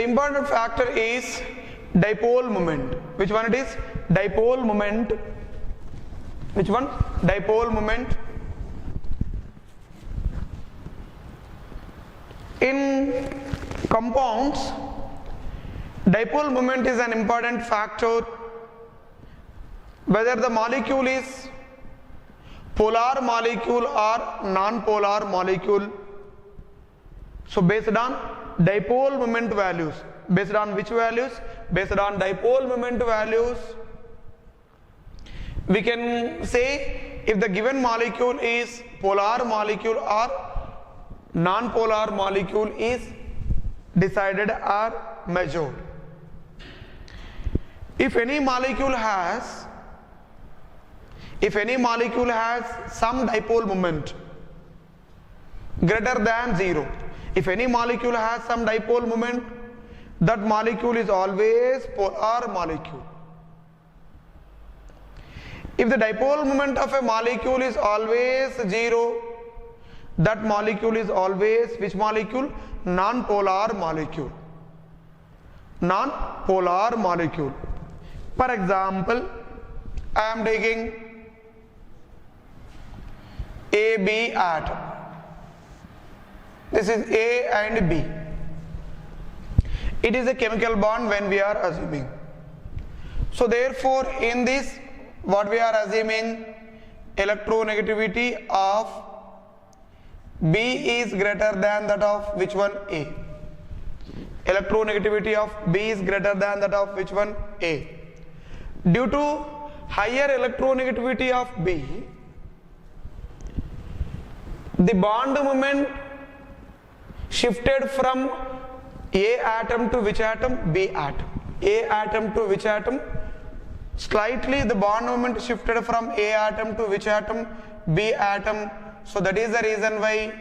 The important factor is dipole moment. Which one it is? Dipole moment. Which one? Dipole moment. In compounds, dipole moment is an important factor whether the molecule is polar molecule or non-polar molecule. So based on dipole moment values, based on which values? Based on dipole moment values, we can say if the given molecule is polar molecule or non-polar molecule is decided or measured. If any molecule has some dipole moment greater than 0, if any molecule has some dipole moment, that molecule is always polar molecule. If the dipole moment of a molecule is always 0, that molecule is always which molecule? Non-polar molecule. Non-polar molecule. For example, I am taking AB atom. This is A and B. It is a chemical bond when we are assuming. So therefore in this, what we are assuming, electronegativity of B is greater than that of which one? A. Electronegativity of B is greater than that of which one? A. Due to higher electronegativity of B, the bond moment shifted from A atom to which atom? B atom. A atom to which atom? Slightly the bond moment shifted from A atom to which atom? B atom. So that is the reason why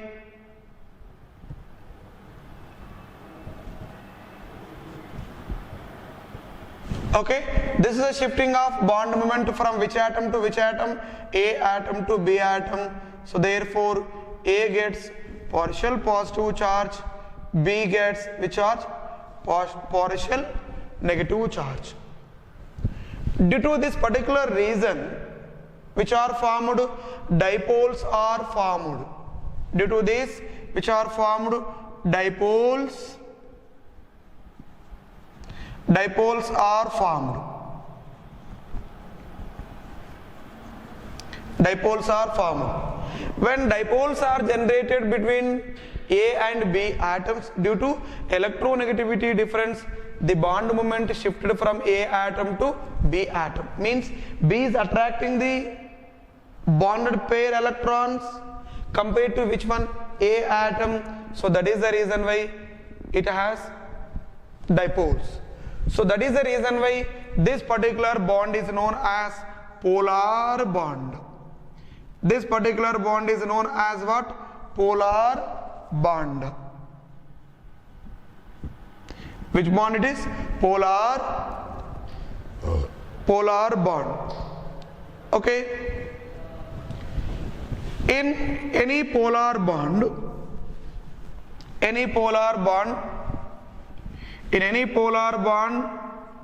this is a shifting of bond moment from which atom to which atom? A atom to B atom. So therefore A gets partial positive charge, B gets which charge? Partial negative charge. Due to this particular reason, which are formed? Dipoles are formed. Due to this, which are formed? Dipoles are formed. Dipoles are formed. When dipoles are generated between A and B atoms, due to electronegativity difference, the bond moment shifted from A atom to B atom. Means B is attracting the bonded pair electrons compared to which one? A atom. So that is the reason why it has dipoles. So that is the reason why this particular bond is known as polar bond. This particular bond is known as what? Polar bond. Which bond it is? Polar bond. Okay. In any polar bond,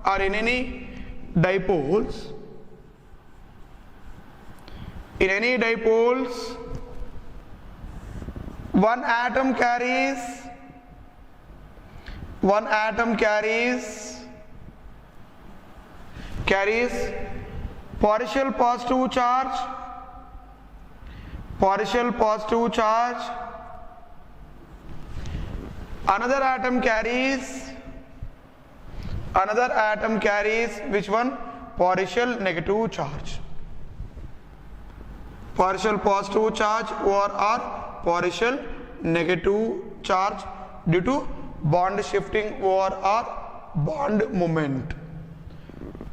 or in any dipoles, one atom carries partial positive charge, another atom carries which one? Partial negative charge. Partial positive charge or partial negative charge due to bond shifting or bond moment.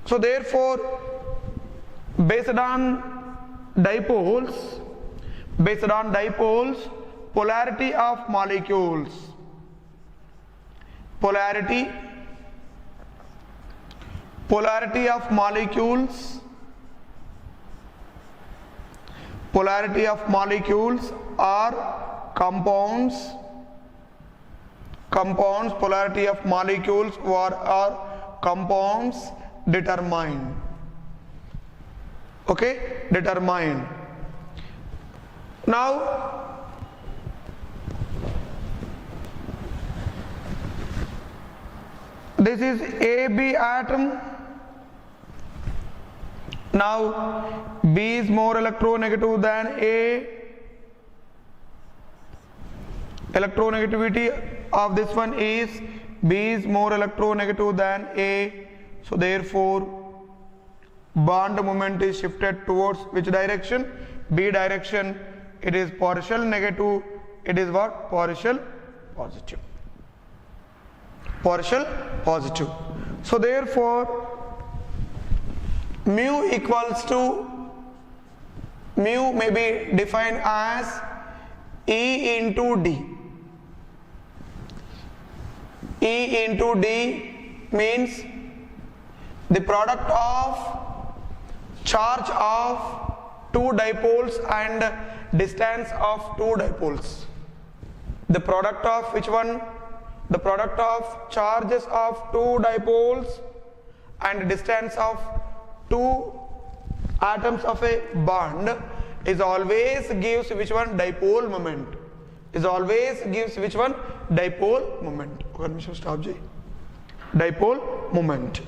So therefore, based on dipoles, polarity of molecules, polarity of molecules or compounds compounds polarity of molecules or compounds determined. Okay, determined. Now this is AB atom. Now B is more electronegative than A. Electronegativity of this one is B is more electronegative than A. So therefore bond moment is shifted towards which direction? B direction. It is partial negative. It is what? Partial positive. Partial positive. So therefore mu equals to, mu may be defined as E into D. E into D means the product of charge of two dipoles and distance of two dipoles. The product of which one? The product of charges of two dipoles and distance of two atoms of a bond is always gives which one? Dipole moment. Is always gives which one? Dipole moment. Dipole moment.